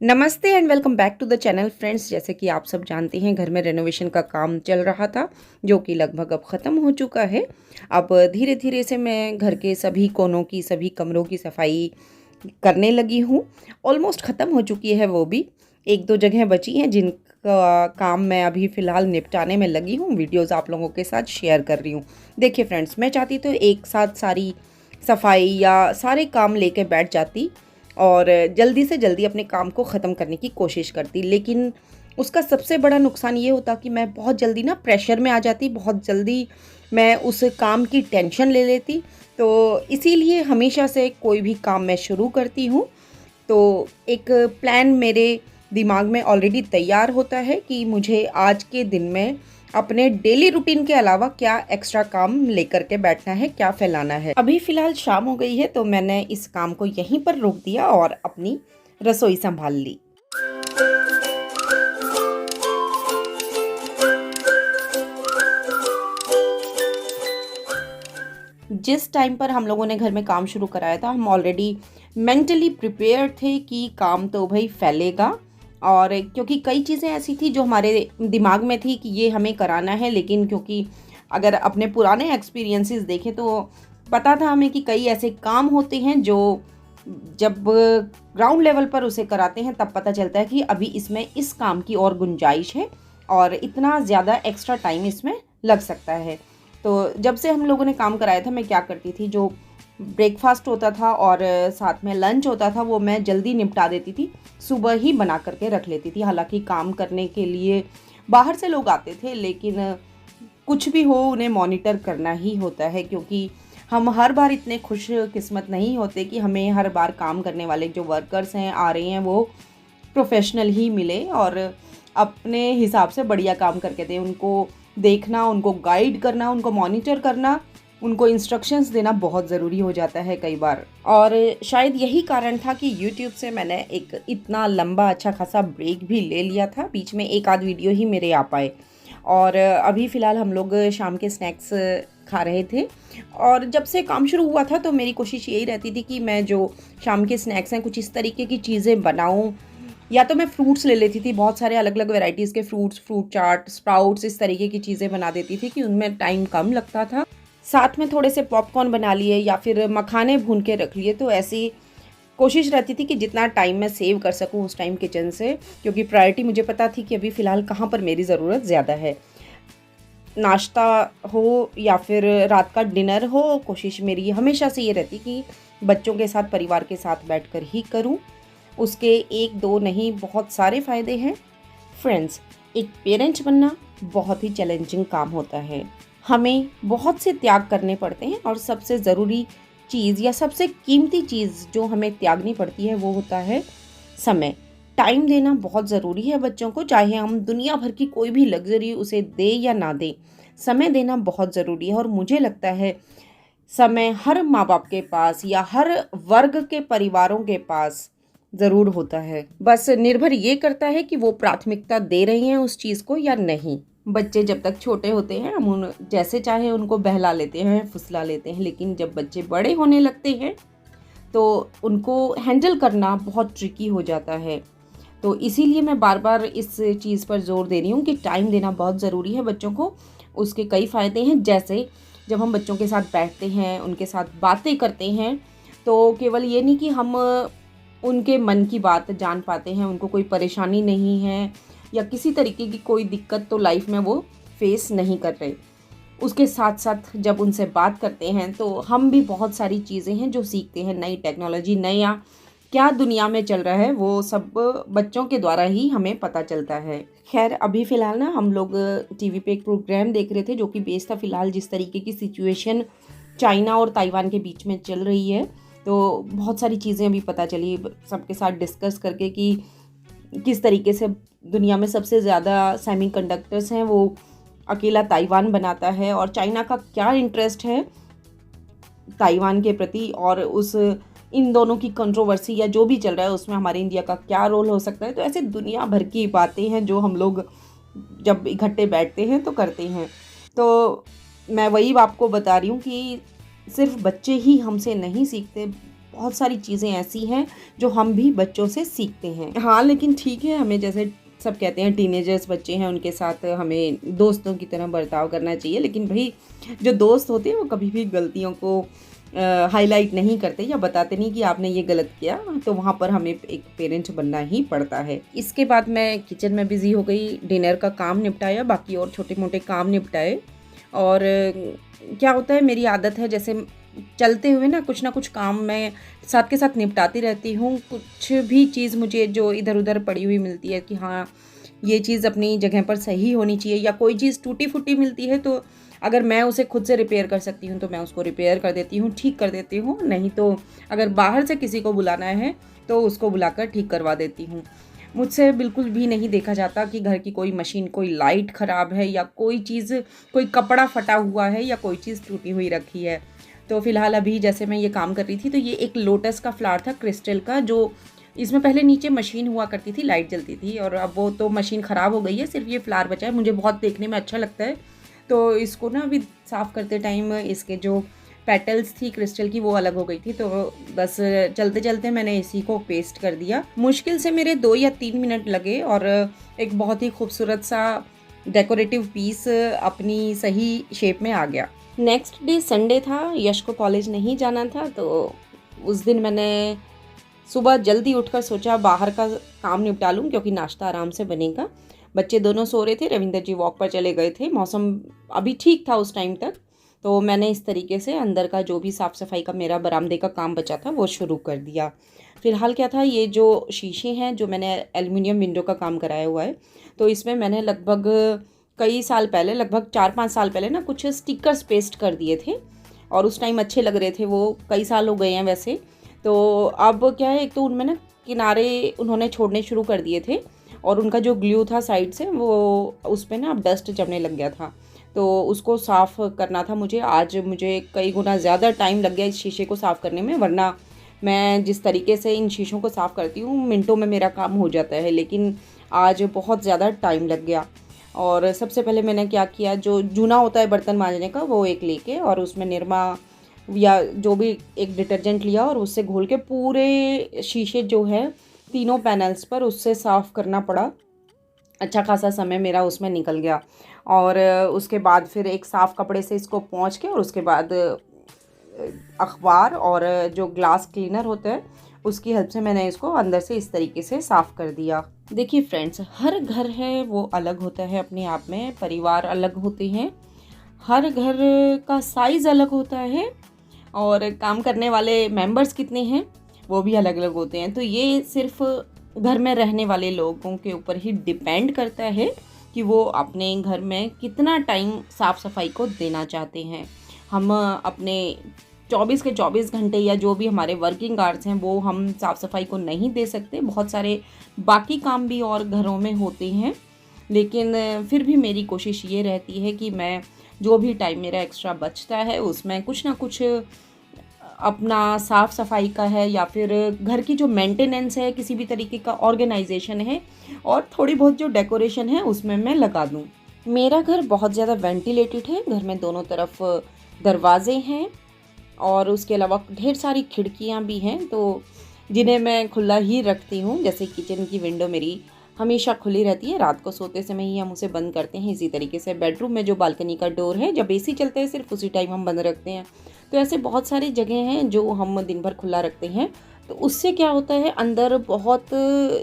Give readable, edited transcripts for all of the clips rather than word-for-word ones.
नमस्ते and welcome back to the channel friends. जैसे कि आप सब जानते हैं, घर में रेनोवेशन का काम चल रहा था जो कि लगभग अब ख़त्म हो चुका है। अब धीरे धीरे से मैं घर के सभी कोनों की, सभी कमरों की सफाई करने लगी हूँ। ऑलमोस्ट ख़त्म हो चुकी है, वो भी एक दो जगह बची हैं जिनका काम मैं अभी फ़िलहाल निपटाने में लगी हूँ। वीडियोज़ आप लोगों के साथ शेयर कर रही हूँ। देखिए फ्रेंड्स, मैं चाहती तो एक साथ सारी सफाई या सारे काम लेके बैठ जाती और जल्दी से जल्दी अपने काम को ख़त्म करने की कोशिश करती, लेकिन उसका सबसे बड़ा नुकसान ये होता कि मैं बहुत जल्दी ना प्रेशर में आ जाती, बहुत जल्दी मैं उस काम की टेंशन ले लेती। तो इसीलिए हमेशा से कोई भी काम मैं शुरू करती हूँ तो एक प्लान मेरे दिमाग में ऑलरेडी तैयार होता है कि मुझे आज के दिन में अपने डेली रूटीन के अलावा क्या एक्स्ट्रा काम लेकर के बैठना है, क्या फैलाना है। अभी फ़िलहाल शाम हो गई है तो मैंने इस काम को यहीं पर रोक दिया और अपनी रसोई संभाल ली। जिस टाइम पर हम लोगों ने घर में काम शुरू कराया था, हम ऑलरेडी मेंटली प्रिपेयर थे कि काम तो भाई फैलेगा। और क्योंकि कई चीज़ें ऐसी थी जो हमारे दिमाग में थी कि ये हमें कराना है, लेकिन क्योंकि अगर अपने पुराने एक्सपीरियंसेस देखें तो पता था हमें कि कई ऐसे काम होते हैं जो जब ग्राउंड लेवल पर उसे कराते हैं तब पता चलता है कि अभी इसमें इस काम की और गुंजाइश है और इतना ज़्यादा एक्स्ट्रा टाइम इसमें लग सकता है। तो जब से हम लोगों ने काम कराया था, मैं क्या करती थी, जो ब्रेकफास्ट होता था और साथ में लंच होता था वो मैं जल्दी निपटा देती थी, सुबह ही बना करके रख लेती थी। हालांकि काम करने के लिए बाहर से लोग आते थे, लेकिन कुछ भी हो उन्हें मॉनिटर करना ही होता है, क्योंकि हम हर बार इतने खुश किस्मत नहीं होते कि हमें हर बार काम करने वाले जो वर्कर्स हैं, आ रहे हैं, वो प्रोफेशनल ही मिले और अपने हिसाब से बढ़िया काम करके दें। उनको देखना, उनको गाइड करना, उनको मॉनिटर करना, उनको इंस्ट्रक्शंस देना बहुत ज़रूरी हो जाता है कई बार। और शायद यही कारण था कि यूट्यूब से मैंने एक इतना लंबा अच्छा खासा ब्रेक भी ले लिया था। बीच में एक आध वीडियो ही मेरे आ पाए और अभी फ़िलहाल हम लोग शाम के स्नैक्स खा रहे थे। और जब से काम शुरू हुआ था तो मेरी कोशिश यही रहती थी कि मैं जो शाम के स्नैक्स हैं कुछ इस तरीके की चीज़ें बनाऊं। या तो मैं फ्रूट्स ले लेती थी, बहुत सारे अलग अलग वैरायटीज़ के फ्रूट्स, फ्रूट चाट, स्प्राउट्स, इस तरीके की चीज़ें बना देती थी कि उनमें टाइम कम लगता था। साथ में थोड़े से पॉपकॉर्न बना लिए या फिर मखाने भून के रख लिए। तो ऐसी कोशिश रहती थी कि जितना टाइम मैं सेव कर सकूं उस टाइम किचन से, क्योंकि प्रायोरिटी मुझे पता थी कि अभी फ़िलहाल कहाँ पर मेरी ज़रूरत ज़्यादा है। नाश्ता हो या फिर रात का डिनर हो, कोशिश मेरी हमेशा से ये रहती कि बच्चों के साथ, परिवार के साथ बैठकर ही करूं। उसके एक दो नहीं, बहुत सारे फ़ायदे हैं। फ्रेंड्स, एक पेरेंट बनना बहुत ही चैलेंजिंग काम होता है। हमें बहुत से त्याग करने पड़ते हैं और सबसे ज़रूरी चीज़ या सबसे कीमती चीज़ जो हमें त्यागनी पड़ती है वो होता है समय। टाइम देना बहुत ज़रूरी है बच्चों को, चाहे हम दुनिया भर की कोई भी लग्जरी उसे दे या ना दें, समय देना बहुत ज़रूरी है। और मुझे लगता है समय हर माँ बाप के पास या हर वर्ग के परिवारों के पास ज़रूर होता है। बस निर्भर ये करता है कि वो प्राथमिकता दे रहे हैं उस चीज़ को या नहीं। बच्चे जब तक छोटे होते हैं हम उन जैसे चाहे उनको बहला लेते हैं, फुसला लेते हैं, लेकिन जब बच्चे बड़े होने लगते हैं तो उनको हैंडल करना बहुत ट्रिकी हो जाता है। तो इसीलिए मैं बार बार इस चीज़ पर ज़ोर दे रही हूँ कि टाइम देना बहुत ज़रूरी है बच्चों को। उसके कई फ़ायदे हैं, जैसे जब हम बच्चों के साथ बैठते हैं, उनके साथ बातें करते हैं, तो केवल ये नहीं कि हम उनके मन की बात जान पाते हैं, उनको कोई परेशानी नहीं है या किसी तरीके की कोई दिक्कत तो लाइफ में वो फेस नहीं कर रहे। उसके साथ साथ जब उनसे बात करते हैं तो हम भी बहुत सारी चीज़ें हैं जो सीखते हैं, नई टेक्नोलॉजी, नया क्या दुनिया में चल रहा है वो सब बच्चों के द्वारा ही हमें पता चलता है। खैर, अभी फ़िलहाल ना हम लोग टीवी पे एक प्रोग्राम देख रहे थे जो कि बेस्ड था फ़िलहाल जिस तरीके की सिचुएशन चाइना और ताइवान के बीच में चल रही है। तो बहुत सारी चीज़ें अभी पता चली सबके साथ डिस्कस करके कि किस तरीके से दुनिया में सबसे ज़्यादा सेमीकंडक्टर्स हैं वो अकेला ताइवान बनाता है और चाइना का क्या इंटरेस्ट है ताइवान के प्रति, और उस इन दोनों की कंट्रोवर्सी या जो भी चल रहा है उसमें हमारे इंडिया का क्या रोल हो सकता है। तो ऐसे दुनिया भर की बातें हैं जो हम लोग जब इकट्ठे बैठते हैं तो करते हैं। तो मैं वही आपको बता रही हूँ कि सिर्फ बच्चे ही हमसे नहीं सीखते, बहुत सारी चीज़ें ऐसी हैं जो हम भी बच्चों से सीखते हैं। हाँ, लेकिन ठीक है, हमें जैसे सब कहते हैं टीनेजर्स बच्चे हैं, उनके साथ हमें दोस्तों की तरह बर्ताव करना चाहिए, लेकिन भाई जो दोस्त होते हैं वो कभी भी गलतियों को हाईलाइट नहीं करते या बताते नहीं कि आपने ये गलत किया, तो वहाँ पर हमें एक पेरेंट बनना ही पड़ता है। इसके बाद मैं किचन में बिज़ी हो गई, डिनर का काम निपटाया, बाकी और छोटे मोटे काम निपटाए। और क्या होता है, मेरी आदत है जैसे चलते हुए ना कुछ काम मैं साथ के साथ निपटाती रहती हूँ। कुछ भी चीज़ मुझे जो इधर उधर पड़ी हुई मिलती है कि हाँ ये चीज़ अपनी जगह पर सही होनी चाहिए, या कोई चीज़ टूटी फूटी मिलती है तो अगर मैं उसे खुद से रिपेयर कर सकती हूँ तो मैं उसको रिपेयर कर देती हूँ, ठीक कर देती हूँ। नहीं तो अगर बाहर से किसी को बुलाना है तो उसको बुलाकर ठीक करवा देती हूँ। मुझसे बिल्कुल भी नहीं देखा जाता कि घर की कोई मशीन, कोई लाइट ख़राब है, या कोई चीज़, कोई कपड़ा फटा हुआ है, या कोई चीज़ टूटी हुई रखी है। तो फ़िलहाल अभी जैसे मैं ये काम कर रही थी तो ये एक लोटस का फ्लावर था क्रिस्टल का, जो इसमें पहले नीचे मशीन हुआ करती थी, लाइट जलती थी, और अब वो तो मशीन ख़राब हो गई है, सिर्फ ये फ्लावर बचा है। मुझे बहुत देखने में अच्छा लगता है, तो इसको ना अभी साफ़ करते टाइम इसके जो पेटल्स थी क्रिस्टल की वो अलग हो गई थी, तो बस चलते चलते मैंने इसी को पेस्ट कर दिया। मुश्किल से मेरे 2 या 3 मिनट लगे और एक बहुत ही खूबसूरत सा डेकोरेटिव पीस अपनी सही शेप में आ गया। नेक्स्ट डे संडे था, यश को कॉलेज नहीं जाना था, तो उस दिन मैंने सुबह जल्दी उठकर सोचा बाहर का काम निपटा लूँ, क्योंकि नाश्ता आराम से बनेगा। बच्चे दोनों सो रहे थे, रविंदर जी वॉक पर चले गए थे, मौसम अभी ठीक था उस टाइम तक। तो मैंने इस तरीके से अंदर का जो भी साफ़ सफाई का मेरा बरामदे का काम बचा था वो शुरू कर दिया। फ़िलहाल क्या था, ये जो शीशे हैं जो मैंने एल्युमिनियम विंडो का काम कराया हुआ है, तो इसमें मैंने लगभग कई साल पहले, लगभग 4-5 साल पहले ना कुछ स्टिकर्स पेस्ट कर दिए थे, और उस टाइम अच्छे लग रहे थे वो। कई साल हो गए हैं वैसे। तो अब क्या है, एक तो उनमें ना किनारे उन्होंने छोड़ने शुरू कर दिए थे, और उनका जो ग्लू था साइड से वो उस पर ना डस्ट जमने लग गया था, तो उसको साफ़ करना था मुझे। आज मुझे कई गुना ज़्यादा टाइम लग गया इस शीशे को साफ़ करने में, वरना मैं जिस तरीके से इन शीशों को साफ़ करती हूँ मिनटों में मेरा काम हो जाता है, लेकिन आज बहुत ज़्यादा टाइम लग गया। और सबसे पहले मैंने क्या किया, जो जूना होता है बर्तन मांजने का वो एक लेके, और उसमें निरमा या जो भी एक डिटर्जेंट लिया, और उससे घोल के पूरे शीशे जो है तीनों पैनल्स पर उससे साफ़ करना पड़ा। अच्छा खासा समय मेरा उसमें निकल गया, और उसके बाद फिर एक साफ़ कपड़े से इसको पोंछ के, और उसके बाद अखबार और जो ग्लास क्लीनर होता है उसकी हेल्प से मैंने इसको अंदर से इस तरीके से साफ़ कर दिया। देखिए फ्रेंड्स, हर घर है वो अलग होता है अपने आप में, परिवार अलग होते हैं, हर घर का साइज़ अलग होता है, और काम करने वाले मेंबर्स कितने हैं वो भी अलग अलग होते हैं। तो ये सिर्फ घर में रहने वाले लोगों के ऊपर ही डिपेंड करता है कि वो अपने घर में कितना टाइम साफ़ सफाई को देना चाहते हैं। हम अपने 24 के 24 घंटे या जो भी हमारे वर्किंग आवर्स हैं वो हम साफ़ सफाई को नहीं दे सकते, बहुत सारे बाकी काम भी और घरों में होते हैं। लेकिन फिर भी मेरी कोशिश ये रहती है कि मैं जो भी टाइम मेरा एक्स्ट्रा बचता है उसमें कुछ ना कुछ अपना साफ़ सफाई का है, या फिर घर की जो मेंटेनेंस है, किसी भी तरीके का ऑर्गेनाइजेशन है, और थोड़ी बहुत जो डेकोरेशन है उसमें मैं लगा दूँ। मेरा घर बहुत ज़्यादा वेंटिलेटेड है, घर में दोनों तरफ दरवाजे हैं, और उसके अलावा ढेर सारी खिड़कियाँ भी हैं, तो जिन्हें मैं खुला ही रखती हूँ। जैसे किचन की विंडो मेरी हमेशा खुली रहती है, रात को सोते समय ही हम उसे बंद करते हैं। इसी तरीके से बेडरूम में जो बालकनी का डोर है, जब एसी चलता है सिर्फ उसी टाइम हम बंद रखते हैं। तो ऐसे बहुत सारी जगह हैं जो हम दिन भर खुला रखते हैं, तो उससे क्या होता है, अंदर बहुत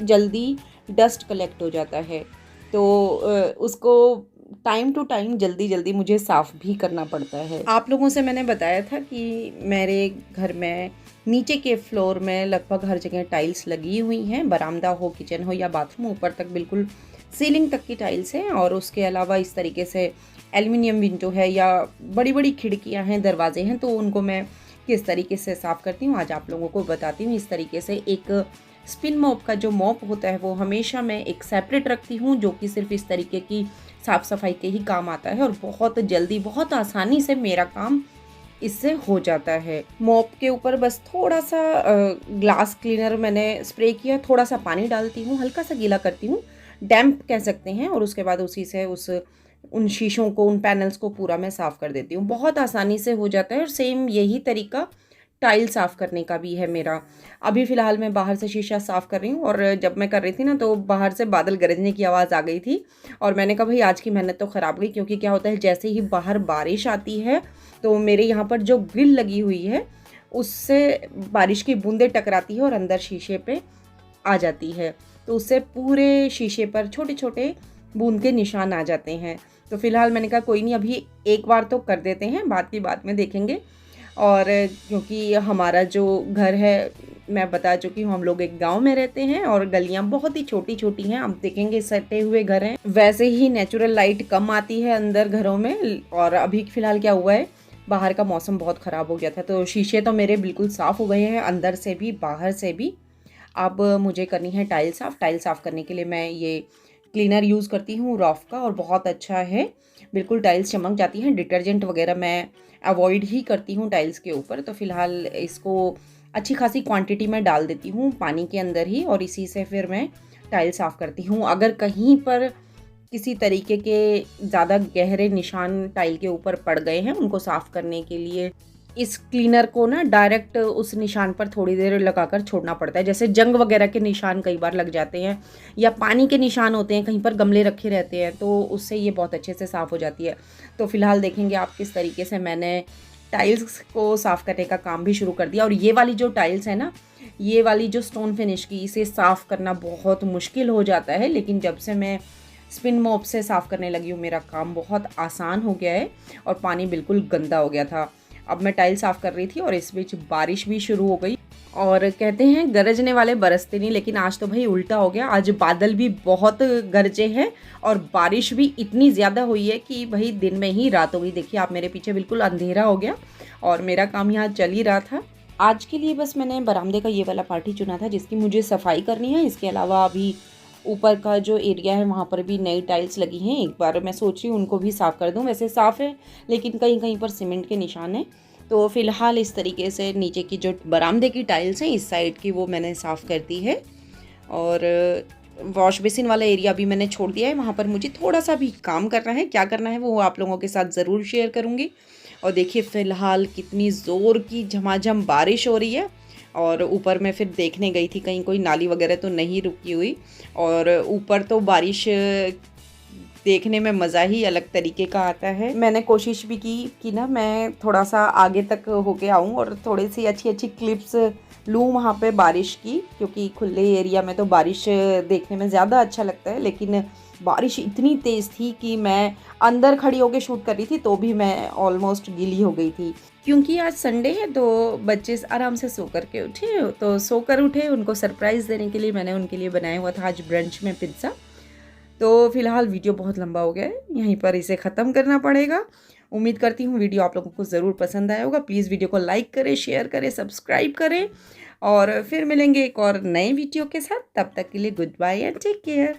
जल्दी डस्ट कलेक्ट हो जाता है, तो उसको टाइम टू टाइम जल्दी जल्दी मुझे साफ़ भी करना पड़ता है। आप लोगों से मैंने बताया था कि मेरे घर में नीचे के फ्लोर में लगभग हर जगह टाइल्स लगी हुई हैं, बरामदा हो, किचन हो या बाथरूम, ऊपर तक बिल्कुल सीलिंग तक की टाइल्स हैं। और उसके अलावा इस तरीके से एल्युमिनियम विंडो है या बड़ी बड़ी खिड़कियां हैं, दरवाजे हैं, तो उनको मैं किस तरीके से साफ़ करती हूँ आज आप लोगों को बताती हूँ। इस तरीके से एक स्पिन मॉप का जो मॉप होता है वो हमेशा मैं एक सेपरेट रखती हूँ, जो कि सिर्फ इस तरीके की साफ़ सफाई के ही काम आता है, और बहुत जल्दी बहुत आसानी से मेरा काम इससे हो जाता है। मॉप के ऊपर बस थोड़ा सा ग्लास क्लीनर मैंने स्प्रे किया, थोड़ा सा पानी डालती हूँ, हल्का सा गीला करती हूँ, डैम्प कह सकते हैं, और उसके बाद उसी से उन शीशों को, उन पैनल्स को पूरा मैं साफ़ कर देती हूँ। बहुत आसानी से हो जाता है, और सेम यही तरीका टाइल साफ़ करने का भी है मेरा। अभी फ़िलहाल मैं बाहर से शीशा साफ़ कर रही हूँ और जब मैं कर रही थी ना तो बाहर से बादल गरजने की आवाज़ आ गई थी और मैंने कहा भाई आज की मेहनत तो ख़राब गई, क्योंकि क्या होता है जैसे ही बाहर बारिश आती है तो मेरे यहाँ पर जो ग्रिल लगी हुई है उससे बारिश की बूंदें टकराती है और अंदर शीशे पे आ जाती है, तो उससे पूरे शीशे पर छोटे छोटे बूंद के निशान आ जाते हैं। तो फ़िलहाल मैंने कहा कोई नहीं, अभी एक बार तो कर देते हैं, बाद की बात में देखेंगे। और क्योंकि हमारा जो घर है, मैं बता चुकी हूँ हम लोग एक गांव में रहते हैं और गलियां बहुत ही छोटी छोटी हैं। आप देखेंगे सटे हुए घर हैं, वैसे ही नेचुरल लाइट कम आती है अंदर घरों में। और अभी फ़िलहाल क्या हुआ है, बाहर का मौसम बहुत ख़राब हो गया था, तो शीशे तो मेरे बिल्कुल साफ़ हो गए हैं अंदर से भी बाहर से भी। अब मुझे करनी है टाइल साफ़। टाइल साफ़ करने के लिए मैं ये क्लीनर यूज़ करती हूँ रॉफ का, और बहुत अच्छा है, बिल्कुल टाइल्स चमक जाती हैं। डिटर्जेंट वगैरह मैं अवॉइड ही करती हूँ टाइल्स के ऊपर। तो फ़िलहाल इसको अच्छी खासी क्वांटिटी में डाल देती हूँ पानी के अंदर ही, और इसी से फिर मैं टाइल साफ़ करती हूँ। अगर कहीं पर किसी तरीके के ज़्यादा गहरे निशान टाइल के ऊपर पड़ गए हैं, उनको साफ़ करने के लिए इस क्लीनर को ना डायरेक्ट उस निशान पर थोड़ी देर लगाकर छोड़ना पड़ता है। जैसे जंग वगैरह के निशान कई बार लग जाते हैं, या पानी के निशान होते हैं, कहीं पर गमले रखे रहते हैं, तो उससे ये बहुत अच्छे से साफ़ हो जाती है। तो फ़िलहाल देखेंगे आप किस तरीके से मैंने टाइल्स को साफ़ करने का काम भी शुरू कर दिया। और ये वाली जो टाइल्स है ना, ये वाली जो स्टोन फिनिश की, इसे साफ़ करना बहुत मुश्किल हो जाता है, लेकिन जब से मैं स्पिन मॉप से साफ़ करने लगी हूँ मेरा काम बहुत आसान हो गया है और पानी बिल्कुल गंदा हो गया था। अब मैं टाइल साफ़ कर रही थी और इस बीच बारिश भी शुरू हो गई। और कहते हैं गरजने वाले बरसते नहीं, लेकिन आज तो भाई उल्टा हो गया। आज बादल भी बहुत गरजे हैं और बारिश भी इतनी ज़्यादा हुई है कि भाई दिन में ही रात हो गई। देखिए आप मेरे पीछे बिल्कुल अंधेरा हो गया और मेरा काम यहाँ चल ही रहा था। आज के लिए बस मैंने बरामदे का ये वाला पार्ट ही चुना था जिसकी मुझे सफाई करनी है। इसके अलावा अभी ऊपर का जो एरिया है वहाँ पर भी नई टाइल्स लगी हैं, एक बार मैं सोच रही हूँ उनको भी साफ़ कर दूँ। वैसे साफ़ है लेकिन कहीं कहीं पर सीमेंट के निशान हैं। तो फ़िलहाल इस तरीके से नीचे की जो बरामदे की टाइल्स हैं इस साइड की, वो मैंने साफ़ कर दी है। और वॉश बेसिन वाला एरिया भी मैंने छोड़ दिया है, वहाँ पर मुझे थोड़ा सा भी काम करना है। क्या करना है वो आप लोगों के साथ ज़रूर शेयर करूँगी। और देखिए फ़िलहाल कितनी ज़ोर की झमाझम बारिश हो रही है, और ऊपर मैं फिर देखने गई थी कहीं कोई नाली वगैरह तो नहीं रुकी हुई। और ऊपर तो बारिश देखने में मज़ा ही अलग तरीके का आता है। मैंने कोशिश भी की कि ना मैं थोड़ा सा आगे तक होके आऊँ और थोड़ी सी अच्छी अच्छी क्लिप्स लूँ वहाँ पे बारिश की, क्योंकि खुले एरिया में तो बारिश देखने में ज़्यादा अच्छा लगता है। लेकिन बारिश इतनी तेज़ थी कि मैं अंदर खड़ी होकर शूट कर रही थी तो भी मैं ऑलमोस्ट गीली हो गई थी। क्योंकि आज संडे है तो बच्चे आराम से सो कर के उठे, तो सोकर उठे, उनको सरप्राइज़ देने के लिए मैंने उनके लिए बनाया हुआ था आज ब्रंच में पिज़्ज़ा। तो फ़िलहाल वीडियो बहुत लंबा हो गया है, यहीं पर इसे ख़त्म करना पड़ेगा। उम्मीद करती हूँ वीडियो आप लोगों को ज़रूर पसंद आया होगा। प्लीज़ वीडियो को लाइक करें, शेयर करें, सब्सक्राइब करें, और फिर मिलेंगे एक और नए वीडियो के साथ। तब तक के लिए good bye and take care.